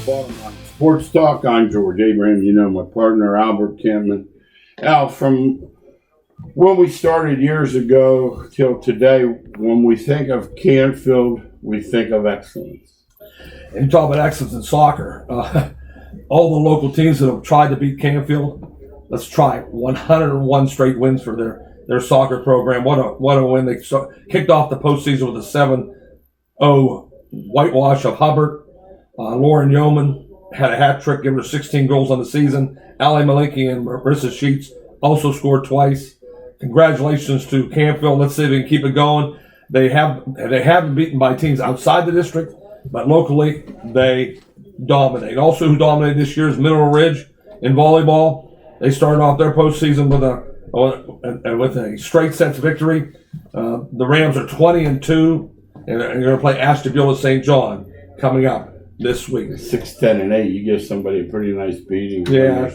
Bottom Line Sports Talk. I'm George Abraham. You know my partner, Albert Campman. Al, from when we started years ago till today, when we think of Canfield, we think of excellence. And you talk about excellence in soccer. All the local teams that have tried to beat Canfield, let's try 101 straight wins for their soccer program. What a win. They kicked off the postseason with a 7-0 whitewash of Hubbard. Lauren Yeoman had a hat trick, giving her 16 goals on the season. Ali Malinki and Marissa Sheets also scored twice. Congratulations to Canfield. Let's see if they can keep it going. They have been beaten by teams outside the district, but locally they dominate. Also, who dominated this year is Mineral Ridge in volleyball. They started off their postseason with a straight sets victory. The Rams are 20-2, and they're going to play Ashtabula St. John coming up this week. 6-10-8. You give somebody a pretty nice beating. Yeah.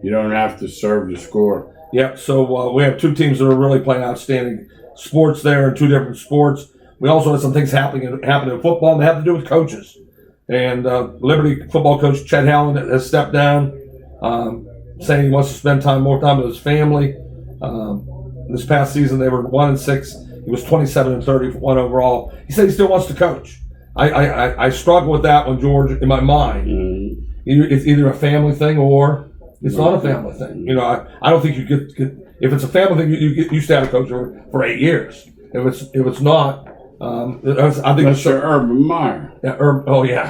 You don't have to serve the score. Yep. So we have two teams that are really playing outstanding sports there in two different sports. We also have some things happening in football, and they have to do with coaches. And Liberty football coach Chet Howland has stepped down, saying he wants to spend more time with his family. This past season, they were 1-6. He was 27-31 overall. He said he still wants to coach. I struggle with that one, George, in my mind. Mm-hmm. It's either a family thing or it's not a family thing. You know, I don't think you could if it's a family thing, you stay out of coach for 8 years. If it's not, I think it's Urban Meyer. Yeah,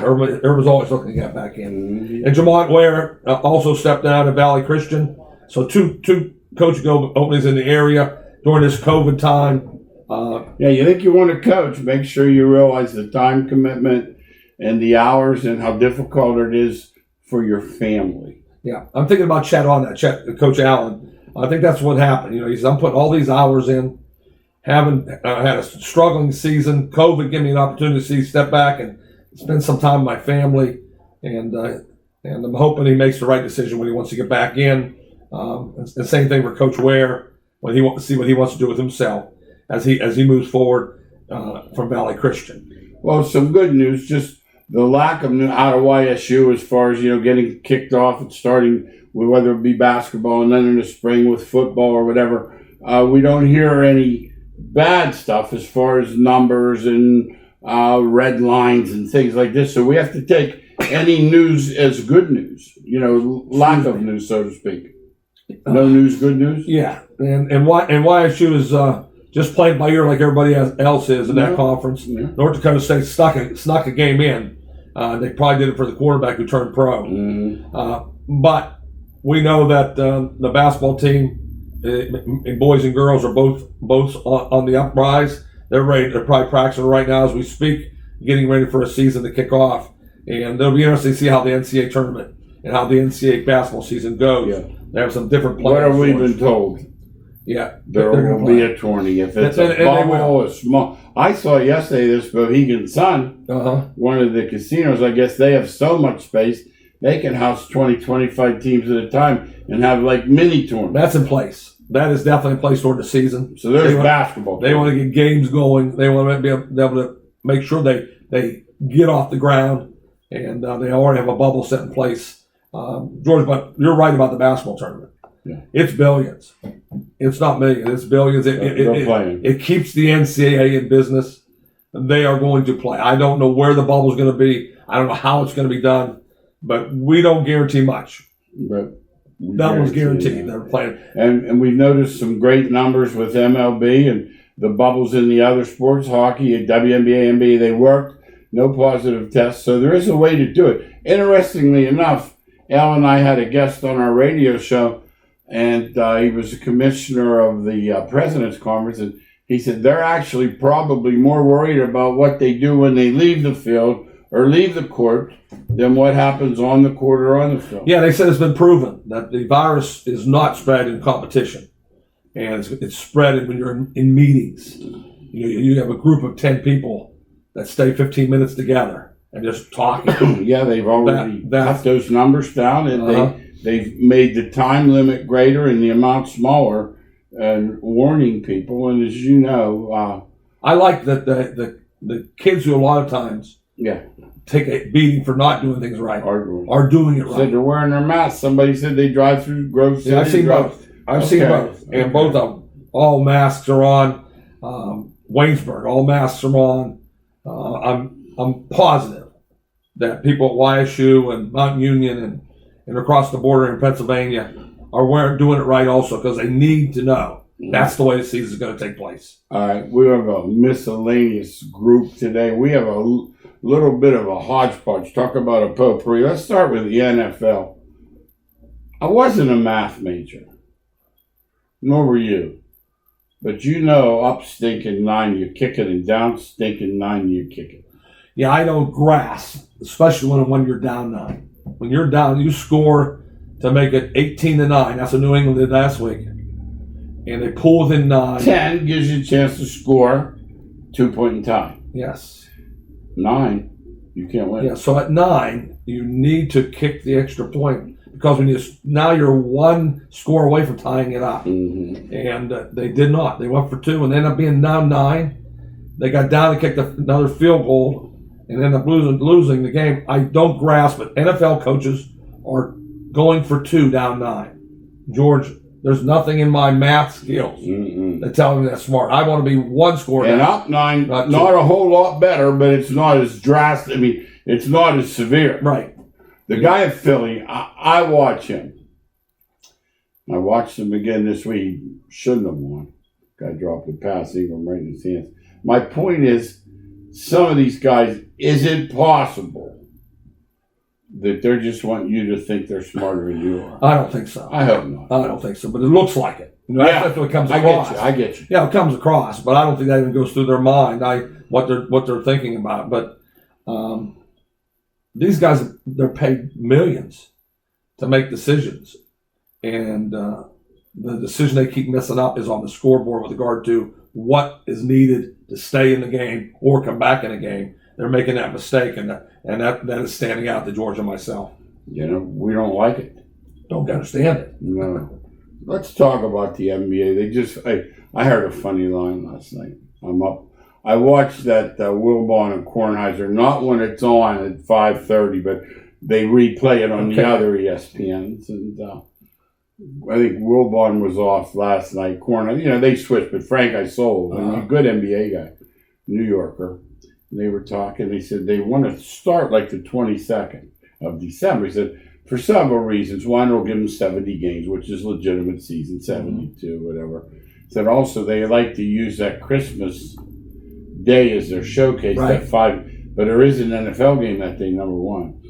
Urban's always looking to get back in. Mm-hmm. And Jamont Ware also stepped down at Valley Christian. So two coaching openings in the area during this COVID time. You think you want to coach, make sure you realize the time commitment and the hours and how difficult it is for your family. Yeah, I'm thinking about Coach Allen. I think that's what happened. You know, he said, I'm putting all these hours in, having had a struggling season. COVID gave me an opportunity to step back and spend some time with my family. And I'm hoping he makes the right decision when he wants to get back in. The same thing for Coach Ware, when he wants to see what he wants to do with himself as he moves forward from Valley Christian. Well, some good news, just the lack of out of YSU as far as, getting kicked off and starting with whether it be basketball and then in the spring with football or whatever. We don't hear any bad stuff as far as numbers and red lines and things like this. So we have to take any news as good news, lack of news, so to speak. No news, good news? Yeah, and YSU is just playing by ear like everybody else is in that conference. Yeah. North Dakota State snuck a game in. They probably did it for the quarterback who turned pro. Mm-hmm. But we know that the basketball team, boys and girls, are both on the uprise. They're ready. They're probably practicing right now as we speak, getting ready for a season to kick off. And it'll be interesting to see how the NCAA tournament and how the NCAA basketball season goes. Yeah. They have some different players. What have we been told? Yeah, there will be a tourney. If it's a bubble, a small. I saw yesterday this Mohegan Sun, one of the casinos. I guess they have so much space they can house 20, 25 teams at a time and have like mini tournaments. That's in place. That is definitely in place toward the season. So there's basketball. They want to get games going. They want to be able to make sure they get off the ground, and they already have a bubble set in place. George, but you're right about the basketball tournament. Yeah. It's billions. It's not millions. It's billions. It keeps the NCAA in business. They are going to play. I don't know where the bubble is going to be. I don't know how it's going to be done, but we don't guarantee much. But that one's guaranteed. They're playing. And we've noticed some great numbers with MLB and the bubbles in the other sports, hockey, WNBA, NBA. They worked. No positive tests. So there is a way to do it. Interestingly enough, Al and I had a guest on our radio show, and he was a commissioner of the President's Conference, and he said they're actually probably more worried about what they do when they leave the field or leave the court than what happens on the court or on the field. Yeah, they said it's been proven that the virus is not spread in competition, and it's spread when you're in meetings. You have a group of 10 people that stay 15 minutes together and just talking. Yeah, they've already got those numbers down, and they've made the time limit greater and the amount smaller, and warning people. And as you know, I like that the kids who a lot of times Yeah. take a beating for not doing things right Arguing. or doing it Said right. they're wearing their masks. Somebody said they drive through Grove City. Yeah, I've seen both. I've seen both, and both of them. All masks are on. Waynesburg, all masks are on. I'm positive that people at YSU and Mount Union and across the border in Pennsylvania are doing it right also, because they need to know that's the way the season is going to take place. All right, we have a miscellaneous group today. We have a little bit of a hodgepodge. Talk about a potpourri. Let's start with the NFL. I wasn't a math major, nor were you. But you know, up stinking 9, you kick it, and down stinking 9, you kick it. Yeah, I don't grasp, especially when you're down 9. When you're down, you score to make it 18-9. That's what New England did last week. And they pull within 9. 10 gives you a chance to score 2-point tie. Yes. 9, you can't win. Yeah, so at 9, you need to kick the extra point, because now you're one score away from tying it up. Mm-hmm. And they did not. They went for 2 and ended up being down 9. They got down and kicked another field goal and ended up losing the game. I don't grasp it. NFL coaches are going for 2 down 9. George, there's nothing in my math skills that tell me that's smart. I want to be one score and down. up 9, not a whole lot better, but it's not as drastic. I mean, it's not as severe. Right. The guy at Philly, I watch him. I watched him again this week. He shouldn't have won. Guy dropped a pass, even right in his hands. My point is, some of these guys, is it possible that they're just wanting you to think they're smarter than you are? I don't think so. I hope not. I don't think so, but it looks like it. That's what comes across. I get you. Yeah, it comes across, but I don't think that even goes through their mind. What they're thinking about. But these guys, they're paid millions to make decisions, and the decision they keep messing up is on the scoreboard with regard to what is needed to stay in the game or come back in the game. They're making that mistake, and that is standing out to George and myself. You know, we don't like it. Don't understand it. No. Let's talk about the NBA. I heard a funny line last night. I watched that Wilbon and Kornheiser, not when it's on at 5:30, but they replay it on the other ESPNs. And I think Wilbon was off last night. Kornheiser, they switched, but Frank Isola, a good NBA guy, New Yorker, they were talking. They said they want to start like the 22nd of December. He said, for several reasons. One, it'll give them 70 games, which is legitimate season, 72, whatever. Said also they like to use that Christmas day as their showcase, that 5. But there is an NFL game that day, number 1.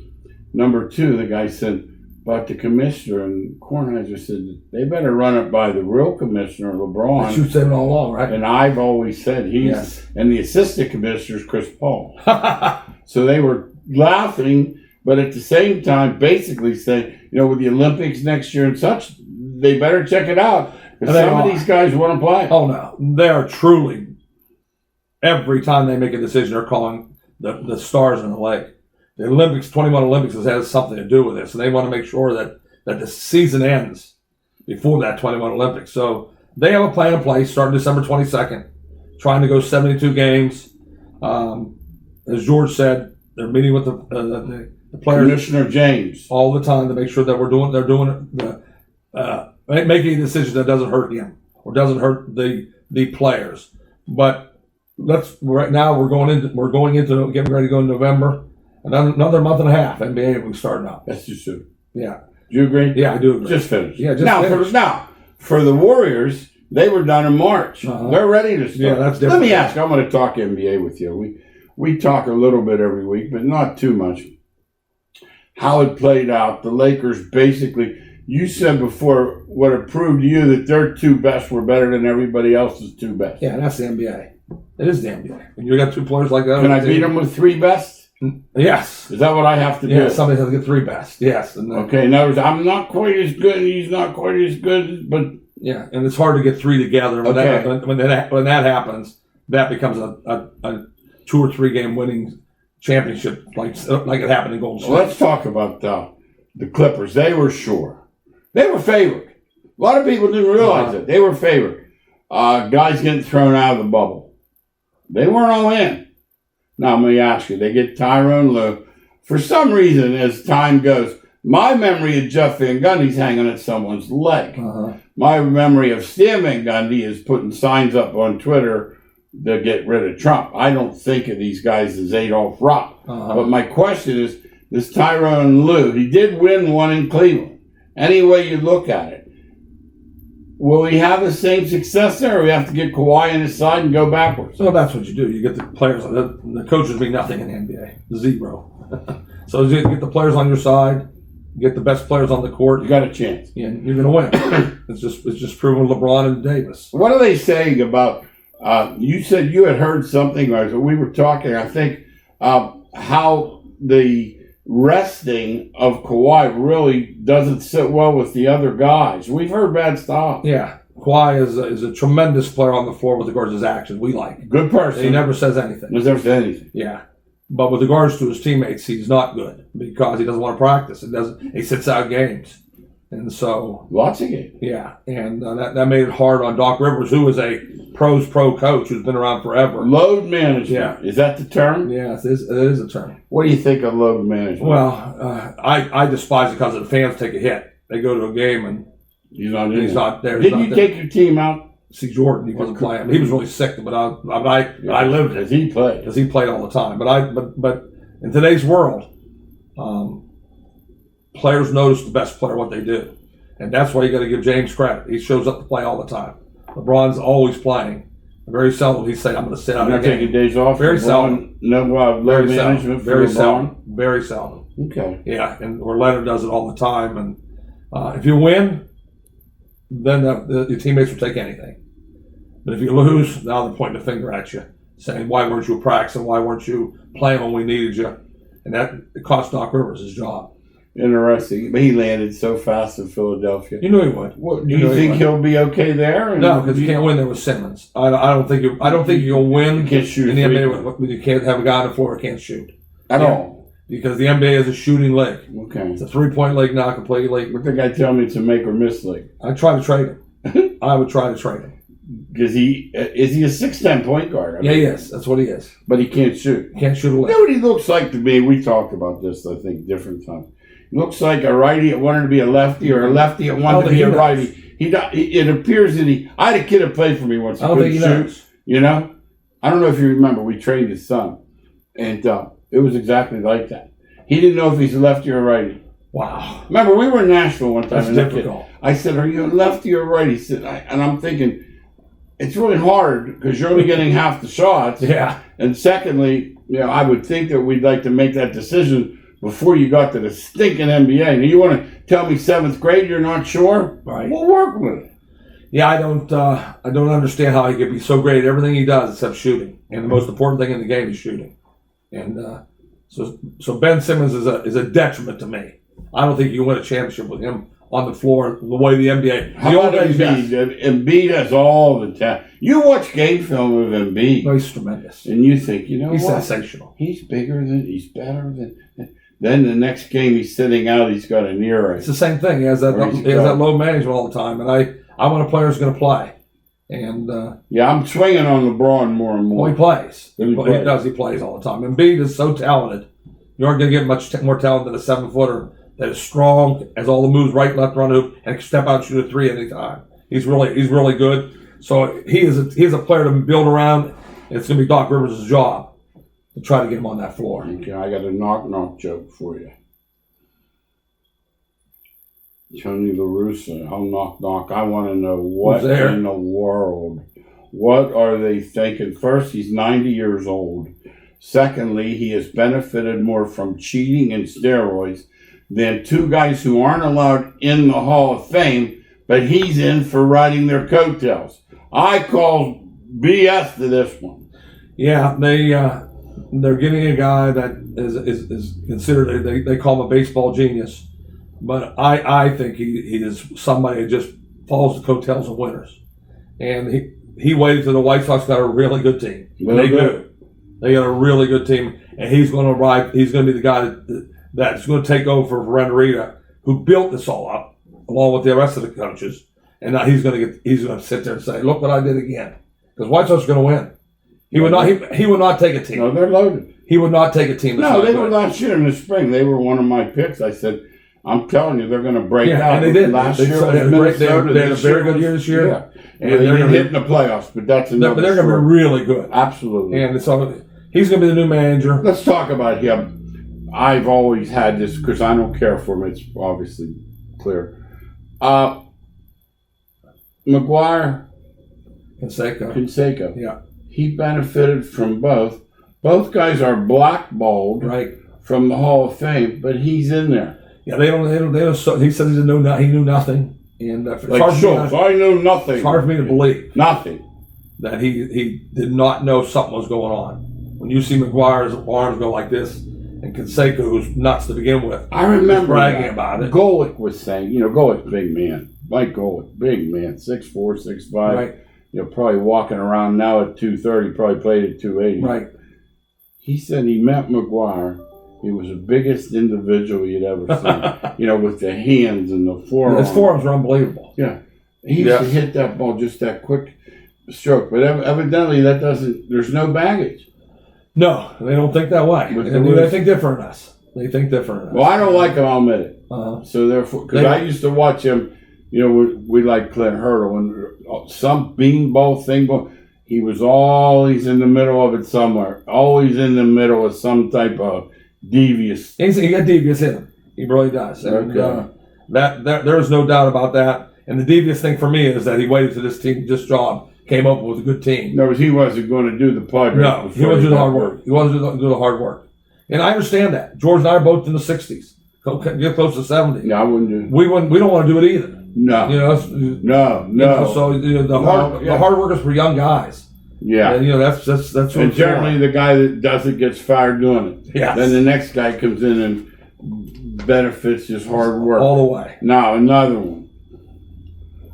Number 2, the guy said about the commissioner, and Kornheiser said they better run it by the real commissioner, LeBron. But you said it all along, right? And I've always said and the assistant commissioner is Chris Paul. So they were laughing, but at the same time, basically saying, with the Olympics next year and such, they better check it out. Because some of these guys want to play. Oh, no. They are truly, every time they make a decision, they're calling the stars in the lake. The Olympics, 21 Olympics has something to do with this, and they want to make sure that the season ends before that 21 Olympics. So they have a plan in place starting December 22nd, trying to go 72 games. As George said, they're meeting with the players, Commissioner James, all the time to make sure that they're doing making a decision that doesn't hurt him or doesn't hurt the players. But right now we're going into getting ready to go in November. Another month and a half, NBA will be starting up. That's too soon. Yeah. Do you agree? Yeah, I do agree. Just finished. Yeah, just finished. For the Warriors, they were done in March. They're ready to start. Yeah, that's different. Let me ask. I'm going to talk NBA with you. We talk a little bit every week, but not too much. How it played out. The Lakers basically. You said before what it proved to you that their 2 best were better than everybody else's 2 best. Yeah, that's the NBA. It is the NBA. When you got 2 players like that. Can I beat them with 3 best? Yes. Is that what I have to do? Yeah, somebody has to get 3 best. Yes. And okay, in other words, I'm not quite as good, and he's not quite as good, but... Yeah, and it's hard to get 3 together. When that happens, that becomes a 2 or 3 game winning championship like it happened in Golden State. Well, let's talk about the Clippers. They were sure. They were favored. A lot of people didn't realize it. They were favored. Guys getting thrown out of the bubble. They weren't all in. Now, let me ask you, they get Tyrone Lue. For some reason, as time goes, my memory of Jeff Van Gundy's hanging at someone's leg. My memory of Stan Van Gundy is putting signs up on Twitter to get rid of Trump. I don't think of these guys as Adolph Rupp. But my question is, this Tyrone Lue, he did win one in Cleveland. Any way you look at it, will he have the same success there, or we have to get Kawhi on his side and go backwards? So that's what you do. You get the players. The coaches mean nothing in the NBA. Zero. So you get the players on your side. You get the best players on the court. You got a chance. And you're going to win. It's just proven LeBron and Davis. What are they saying about? You said you had heard something, or we were talking. I think how the resting of Kawhi really doesn't sit well with the other guys. We've heard bad stuff. Yeah, Kawhi is a tremendous player on the floor with regards to his actions. We like him. Good person. He never says anything. Never says anything. Yeah, but with regards to his teammates, he's not good because he doesn't want to practice. He sits out games, and so lots of games. Yeah, and that made it hard on Doc Rivers, who is a pro coach who's been around forever. Load management. Yeah. Is that the term? Yeah, it is a term. What do you think of load management? Well, I despise it because the fans take a hit. They go to a game and he's not there. Did you take your team out? See Jordan, he wasn't playing. He was really sick, but I lived it. He played because he played all the time. But in today's world, players notice the best player what they do, and that's why you got to give James credit. He shows up to play all the time. LeBron's always playing. Very seldom he say, "I'm going to sit out." You're not taking days off. Very seldom. No load management. Very seldom. Very seldom. Okay. Yeah, and Leonard does it all the time. And if you win, then your teammates will take anything. But if you lose, now they're pointing a finger at you, saying, "Why weren't you practicing? Why weren't you playing when we needed you?" And that it cost Doc Rivers his job. Interesting. But he landed so fast in Philadelphia. You knew he would. What, do you think he'll be okay there? No, because you can't win there with Simmons. I don't think you'll win. You can't shoot in the NBA. You can't have a guy on the floor who can't shoot at all. Because the NBA is a shooting league. Okay. It's a 3-point league now, complete league. What the guy tell me it's a make or miss league? I try to trade him. I would try to trade him. Because is he a 6'10" point guard? Yeah, he is. That's what he is. But he can't shoot. Can't shoot a lick. You know what he looks like to me? We talked about this, I think, different times. He looks like a righty that wanted to be a lefty, or a lefty that wanted to be a righty. It appears that I had a kid that played for me once. I don't think he knows. You know? I don't know if you remember. We trained his son. And it was exactly like that. He didn't know if he's a lefty or a righty. Wow. Remember, we were in Nashville one time. That's difficult. I said, "Are you a lefty or a righty?" He said, and I'm thinking, it's really hard because you're only getting half the shots. Yeah. And secondly, I would think that we'd like to make that decision before you got to the stinking NBA. Now, you want to tell me 7th grade you're not sure? Right. We'll work with it. Yeah, I don't understand how he could be so great at everything he does except shooting. And the most important thing in the game is shooting. And so Ben Simmons is a detriment to me. I don't think you can win a championship with him on the floor the way the NBA. How about Embiid? Embiid has all the talent. You watch game film of Embiid. No, he's tremendous. And you think, he's what? Sensational. He's better than. Then the next game he's sitting out, he's got an earache. It's the same thing. He has that low management all the time. And I want a player who's going to play. And I'm swinging on LeBron more and more. Well, he plays. He plays all the time. Embiid is so talented. You aren't going to get much more talent than a 7-footer that is strong, has all the moves right, left, run, hoop, and can step out and shoot a 3 anytime. He's really good. So he is a player to build around. It's going to be Doc Rivers' job to try to get him on that floor. Okay, I got a knock joke for you. Tony La Russa, I'll knock. I want to know what in the world. What are they thinking? First, he's 90 years old. Secondly, he has benefited more from cheating and steroids than 2 guys who aren't allowed in the Hall of Fame, but he's in for riding their coattails. I call BS to this one. Yeah, they're getting a guy that is considered, they call him a baseball genius, but I think he is somebody that just follows the coattails of winners. And he waited till the White Sox got a really good team. They do. They got a really good team, and he's going to arrive. He's going to be the guy that's going to take over for Rennerita, who built this all up, along with the rest of the coaches. And now he's going to sit there and say, "Look what I did again," because White Sox are going to win. He would not. He would not take a team. No, they're loaded. He would not take a team. That's No, not they good. were last year in the spring. They were one of my picks. I said, I'm telling you, they're going to break Yeah, out. and they did. Last They year had was a great- they had Minnesota. a This very good was- year this year. Yeah. And And they they're didn't gonna hit in the playoffs, but that's another They're going to be story. really good. Absolutely. And so he's going to be the new manager. Let's talk about him. I've always had this because I don't care for him. It's obviously clear. McGuire, Canseco. Yeah. He benefited from both. Both guys are blackballed Right. from the Hall of Fame, but he's in there. Yeah. They don't. So he said he knew nothing, and it's Like hard for me Schultz, to- I know nothing. it's hard for me to believe Nothing. that he did not know something was going on. When you see McGuire's arms go like this, and Canseco, who's nuts to begin with, I remember bragging that. about it. Golick was saying, Golick, big man. Mike Golick, big man, 6'4", 6'5". Right. Probably walking around now at 230, probably played at 280. Right. He said he met McGuire. He was the biggest individual he'd ever seen. With the hands and the forearms. His forearms are unbelievable. Yeah. He used to hit that ball just that quick stroke. But evidently there's no baggage. No, they don't think that way. But They think different than us. They think different than us. Well, I don't like him, I'll admit it. So therefore, because I used to watch him, we like Clint Hurdle, and some beanball thing, he was always in the middle of it somewhere. Always in the middle of some type of devious. He got devious in him. He really does. And that there is no doubt about that. And the devious thing for me is that he waited till this job came up with a good team. No, he wasn't going to do the Padres. No, he wasn't doing the hard work. He wasn't doing the hard work. And I understand that. George and I are both in the 60s. Get close to 70. No, I wouldn't do it. We don't want to do it either. No. No. So the hard workers for young guys. Yeah. And, that's what And generally the guy that does it gets fired doing it. Yes. Then the next guy comes in and benefits his hard work. all the way. Now, another one.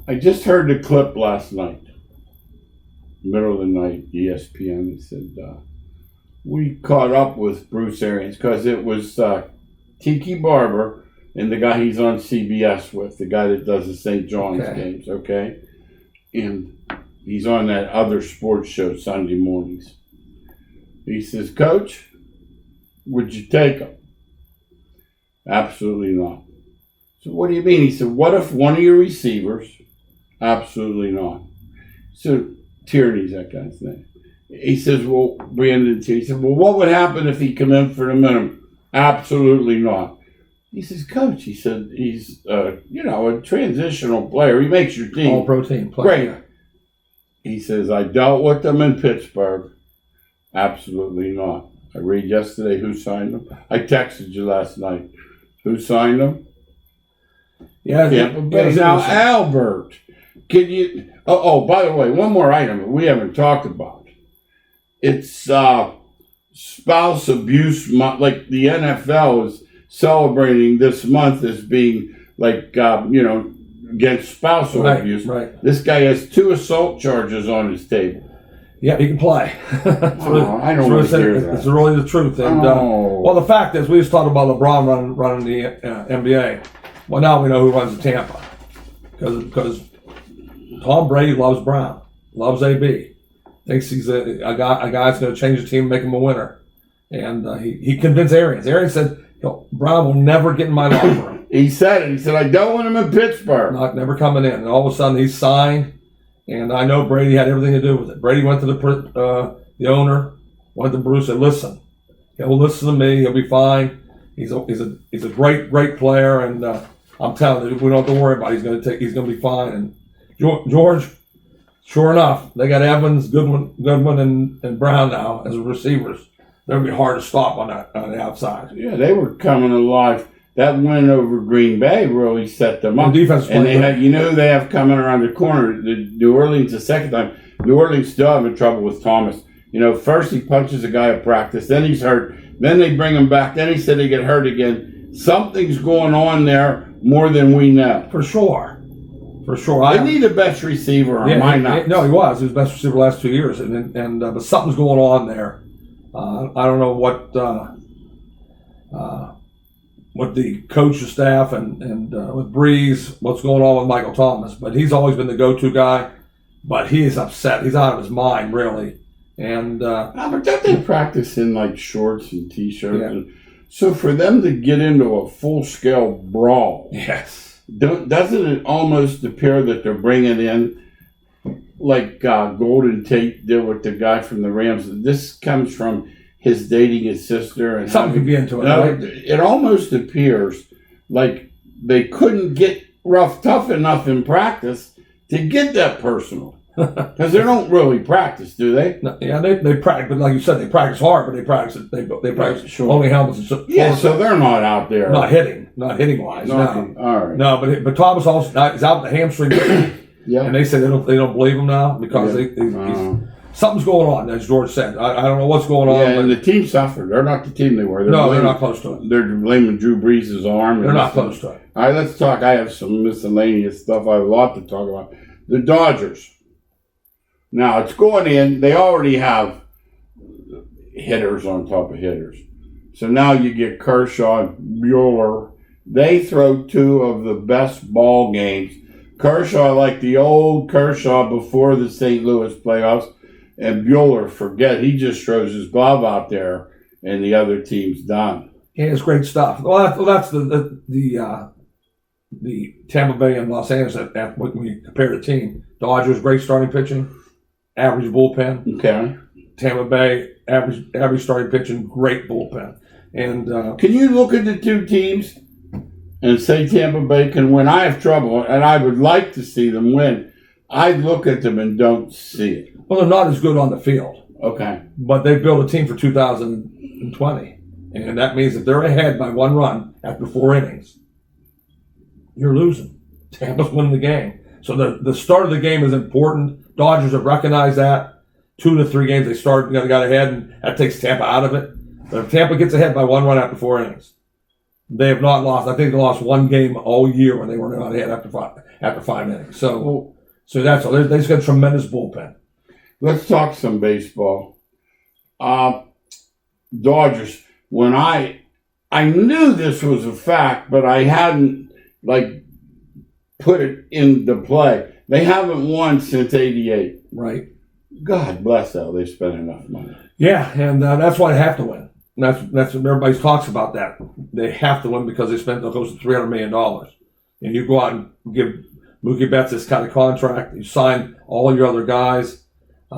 I just heard the clip last night. Middle of the night, ESPN. He said, we caught up with Bruce Arians because it was Tiki Barber and the guy he's on CBS with, the guy that does the St. John's games, okay? And he's on that other sports show Sunday mornings. He says, Coach, would you take him? Absolutely not. So what do you mean? He said, what if one of your receivers? Absolutely not. So Tierney's that guy's name. He says, well, Brandon T. He said, well, what would happen if he come in for the minimum? Absolutely not. He says, Coach, he said, he's, a transitional player. He makes your team. All-pro team player. Great. He says, I dealt with them in Pittsburgh. Absolutely not. I read yesterday who signed them. I texted you last night. Who signed them? Yeah. Tampa Bay. Now, Albert, can you... Oh, by the way, one more item we haven't talked about. It's spouse abuse month. Like the NFL is celebrating this month as being like, against spousal abuse. Right. This guy has 2 assault charges on his table. Yeah, he can play. I don't want to hear that. It's really the truth. And well, the fact is, we just talked about LeBron running the NBA. Well, now we know who runs the Tampa, because Tom Brady loves Brown, loves AB, thinks he's a guy's going to change the team, and make him a winner, and he convinced Arians. Arians said, Brown will never get in my locker room. He said it. He said, I don't want him in Pittsburgh. Never coming in. And all of a sudden, he's signed. And I know Brady had everything to do with it. Brady went to the owner, went to Bruce, and listen, he'll listen to me. He'll be fine. He's a great player, and I'm telling you, we don't have to worry about it. He's going to be fine. And George, sure enough, they got Evans, Goodwin, and Brown now as receivers. They're going to be hard to stop on the outside. Yeah, they were coming alive. That win over Green Bay really set them up. The defense and they had, who they have coming around the corner. The New Orleans the second time. New Orleans still having trouble with Thomas. First he punches a guy at practice, then he's hurt, then they bring him back, then he said he get hurt again. Something's going on there more than we know. For sure. They need the best receiver on my nuts. No, he was the best receiver the last 2 years, but something's going on there. I don't know what the coaching staff and with Breeze, what's going on with Michael Thomas, but he's always been the go-to guy. But he is upset. He's out of his mind, really. And But don't they practice in like shorts and t-shirts? Yeah. And, so for them to get into a full-scale brawl, yes, doesn't it almost appear that they're bringing in like Golden Tate did with the guy from the Rams? This comes from his dating his sister and something could be into it, right? It almost appears like they couldn't get tough enough in practice to get that personal. Because they don't really practice, do they? No, yeah, they practice, but like you said, they practice hard, but they practice Sure. only helmets and so. Yeah, so they're not out there. Not hitting wise. No. All right. No, but Thomas also is out with the hamstring, Yeah. and they say they don't believe him now because something's going on, as George said. I don't know what's going on. Yeah, and the team suffered. They're not the team they were. They're not close to it. They're blaming Drew Brees' arm. They're not close to it. All right, let's talk. I have some miscellaneous stuff. I have a lot to talk about. The Dodgers. Now, it's going in. They already have hitters on top of hitters. So now you get Kershaw, Bueller. They throw two of the best ball games. Kershaw, like the old Kershaw before the St. Louis playoffs, and Bueller, forget, he just throws his glove out there, and the other team's done. Yeah, it's great stuff. Well, that's the Tampa Bay and Los Angeles. When you compare the team, Dodgers great starting pitching, average bullpen. Okay. Tampa Bay average starting pitching, great bullpen. And can you look at the two teams and say Tampa Bay can win? I have trouble, and I would like to see them win. I look at them and don't see it. Well, they're not as good on the field. Okay. But they built a team for 2020. And that means if they're ahead by one run after 4 innings, you're losing. Tampa's winning the game. So the start of the game is important. Dodgers have recognized that. 2 to 3 games they got ahead, and that takes Tampa out of it. But if Tampa gets ahead by 1 run after 4 innings, they have not lost. I think they lost 1 game all year when they were not ahead after 5 innings. So that's all. They just got a tremendous bullpen. Let's talk some baseball. Dodgers. When I knew this was a fact, but I hadn't put it into play. They haven't won since '88. Right. God bless them. They spent enough money. Yeah, and that's why they have to win. That's what everybody talks about. That they have to win because they spent close to $300 million. And you go out and give Mookie Betts this kind of contract. You sign all your other guys.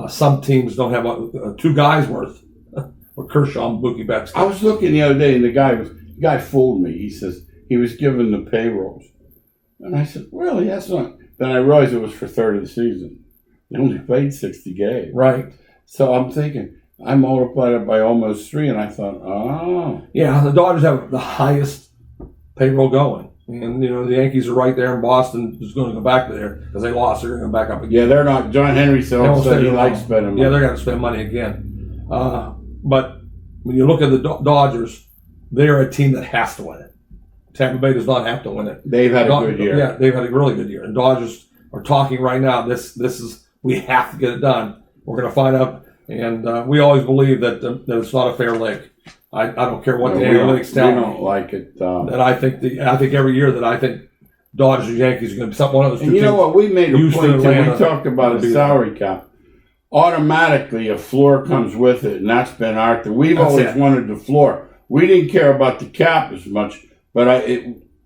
Some teams don't have 2 guys worth. Or Kershaw and Mookie Betts. I was looking the other day, and the guy fooled me. He says he was given the payrolls, and I said, "Really? That's not." Then I realized it was for third of the season. They only played 60 games. Right. So I'm thinking, I multiplied it by almost 3, and I thought, oh. Yeah, the Dodgers have the highest payroll going. And, the Yankees are right there, and Boston is going to go back there because they lost. They're going to go back up again. Yeah, they're not. John Henry said he likes spending money. Yeah, they're going to spend money again. But when you look at the Dodgers, they're a team that has to win it. Tampa Bay does not have to win it. They've had a good year. Yeah, they've had a really good year. And Dodgers are talking right now. This is, we have to get it done. We're going to find out. And we always believe that it's not a fair league. I don't care what the analytics tell me. We don't like it. That I think every year that I think Dodgers or Yankees are going to be one of those two teams. And you know what? We made a point when we talked about a salary cap. Automatically, a floor comes with it, and that's been our thing. We've always wanted the floor. We didn't care about the cap as much, but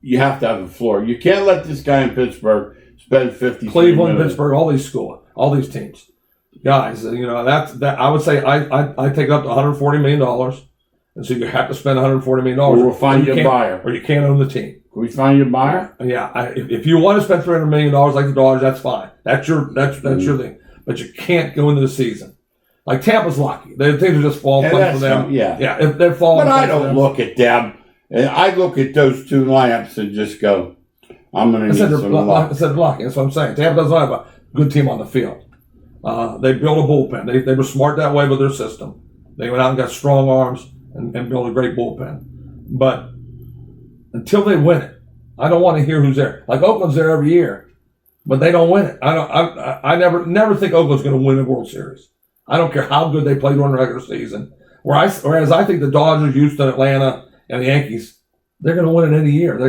you have to have a floor. You can't let this guy in Pittsburgh spend $50. Cleveland, Pittsburgh, all these teams, guys. That's I would say I take it up to $140 million, and so you have to spend $140 million. We'll find you a buyer, or you can't own the team. Can we find you a buyer? Yeah, if you want to spend $300 million like the Dodgers, that's fine. That's your thing. But you can't go into the season. Like Tampa's lucky. Things are just falling for them. Yeah. If they're falling. But I don't look at them. And I look at those 2 lamps and just go, I'm going to need some luck. I said lucky. That's what I'm saying. Tampa doesn't have a good team on the field. They built a bullpen. They were smart that way with their system. They went out and got strong arms and built a great bullpen. But until they win it, I don't want to hear who's there. Like Oakland's there every year. But they don't win it. I never think Oakland's going to win a World Series. I don't care how good they play during the regular season. Whereas I think the Dodgers, Houston, Atlanta, and the Yankees, they're going to win it any year.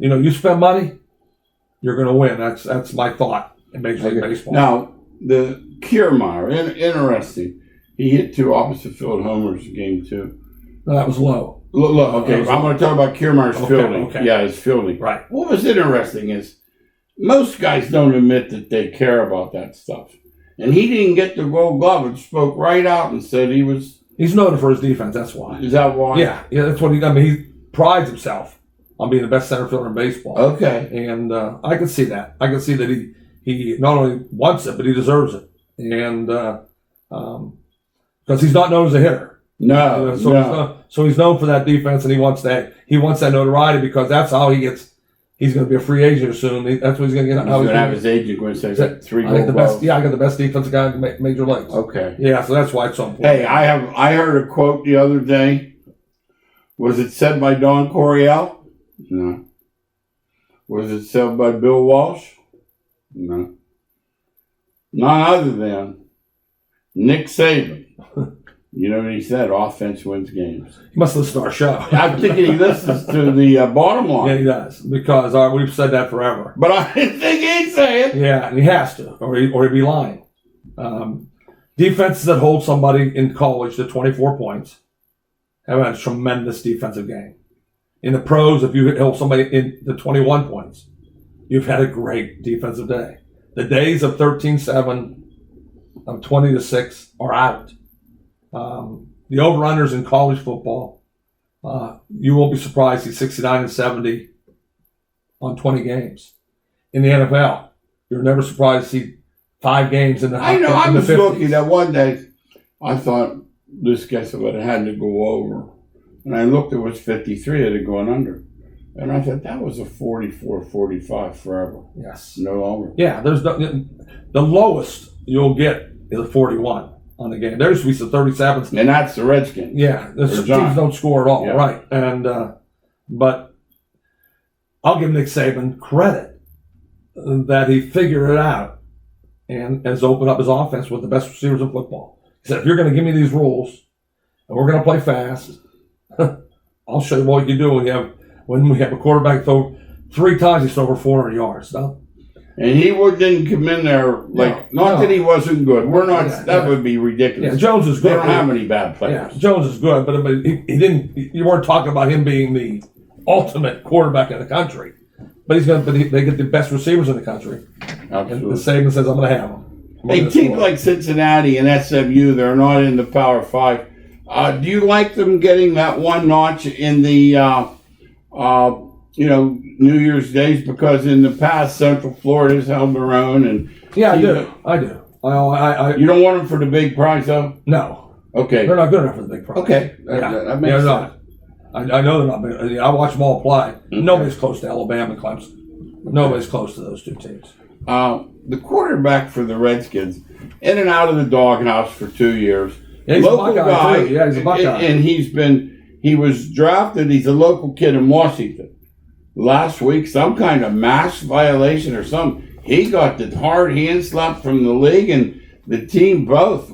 You spend money, you're going to win. That's my thought in Major League Baseball. Now, the Kiermaier, interesting. He hit 2 opposite field homers in game 2. No, that was low. Look, okay, I'm going to talk about Kiermaier's fielding. Okay. Yeah, his fielding. Right. What was interesting is most guys don't admit that they care about that stuff. And he didn't get the Gold Glove and spoke right out and said he was. He's noted for his defense. That's why. Is that why? Yeah, that's what he. I mean, he prides himself on being the best center fielder in baseball. Okay. And I can see that. I can see that he not only wants it, but he deserves it. And because he's not known as a hitter. No. So he's known for that defense, and he wants that notoriety because that's how he gets. He's going to be a free agent soon. That's what he's going to get. He's going to have his agent going to say, "Got 3 Gold Gloves." I got the best defensive guy in Major Leagues. Okay. Yeah, so that's why it's so important. Hey, I heard a quote the other day. Was it said by Don Coryell? No. Was it said by Bill Walsh? No. None other than Nick Saban. You know what he said? Offense wins games. He must listen to our show. I'm thinking he listens to the Bottom Line. Yeah, he does because we've said that forever. But I didn't think he'd say it. Yeah, and he has to, or he'd be lying. Defenses that hold somebody in college to 24 points have a tremendous defensive game. In the pros, if you hold somebody in the 21 points, you've had a great defensive day. The days of 13-7, of 20-6 are out. The over-unders in college football, you won't be surprised he's 69-70 on 20 games. In the NFL, you're never surprised to see 5 games in the 50s. I know. I was looking at one day. I thought this guess would have had to go over, and I looked. It was 53. It had gone under, and I thought that was a 44-45 forever. Yes. No longer. Yeah. There's the lowest you'll get is a 41 on the game. There used to be some 37s. And that's the Redskins. Yeah. The teams don't score at all. Yeah. Right. And but I'll give Nick Saban credit that he figured it out and has opened up his offense with the best receivers in football. He said, if you're going to give me these rules and we're going to play fast, I'll show you what you do when we have a quarterback throw 3 times, he's over 400 yards. No? And he didn't come in there that he wasn't good. We're not. That would be ridiculous. Yeah, Jones is good. They don't have any bad players. Yeah, Jones is good, but he didn't. You weren't talking about him being the ultimate quarterback in the country. But he's going. But they get the best receivers in the country. Absolutely. And Saban says, "I'm going to have them." Hey, teams like Cincinnati and SMU, they're not in the Power 5. Do you like them getting that one notch in the New Year's Days? Because in the past, Central Florida's held their own, and yeah, I do. I you don't want them for the big prize, though. No. Okay. They're not good enough for the big prize. Okay. Yeah. That makes sense. Not. I know they're not big. I watch them all play. Okay. Nobody's close to Alabama and Clemson. Nobody's close to those 2 teams. The quarterback for the Redskins, in and out of the doghouse for 2 years. Yeah, he's local a Buckeye guy, too. Yeah, he's a Buckeye. And he was drafted. He's a local kid in Washington. Last week, some kind of mask violation or something. He got the hard hand slap from the league and the team both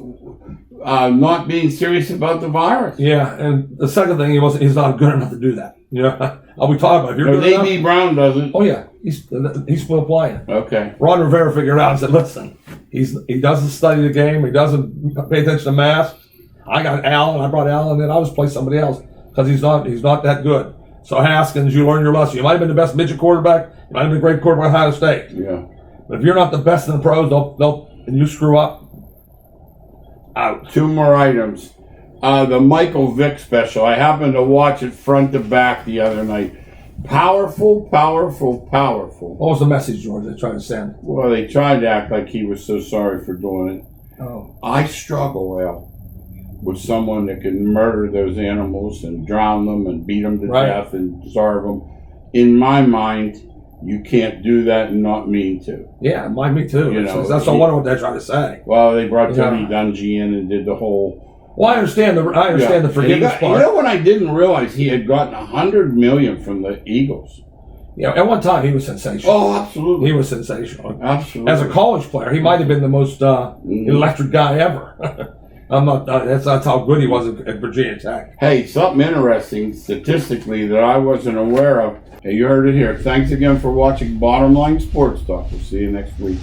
not being serious about the virus. Yeah, and the second thing, he's not good enough to do that. You know, I'll be talking about if you're good enough. A.B. Brown doesn't. Oh yeah, he's still playing. Okay. Ron Rivera figured it out and said, listen, he doesn't study the game. He doesn't pay attention to masks. I got Allen. I brought Allen in. I'll just play somebody else because he's not that good. So Haskins, you learn your lesson. You might have been the best midget quarterback. You might have been a great quarterback at Ohio State. Yeah. But if you're not the best in the pros, and you screw up, out. 2 more items. The Michael Vick special. I happened to watch it front to back the other night. Powerful, powerful, powerful. What was the message, George, they tried to send? Well, they tried to act like he was so sorry for doing it. Oh. I struggle, Al, with someone that can murder those animals and drown them and beat them to death and starve them. In my mind, you can't do that and not mean to. Yeah, me too. You know, that's I wonder what they're trying to say. Well, they brought Tony Dungy in and did the whole. Well, I understand the forgiveness part. You know what I didn't realize? He had gotten $100 million from the Eagles. Yeah, at one time he was sensational. Oh, absolutely. He was sensational. Absolutely. As a college player, he might have been the most electric guy ever. That's how good he was at Virginia Tech. Hey, something interesting statistically that I wasn't aware of. Hey, you heard it here. Thanks again for watching Bottom Line Sports Talk. We'll see you next week.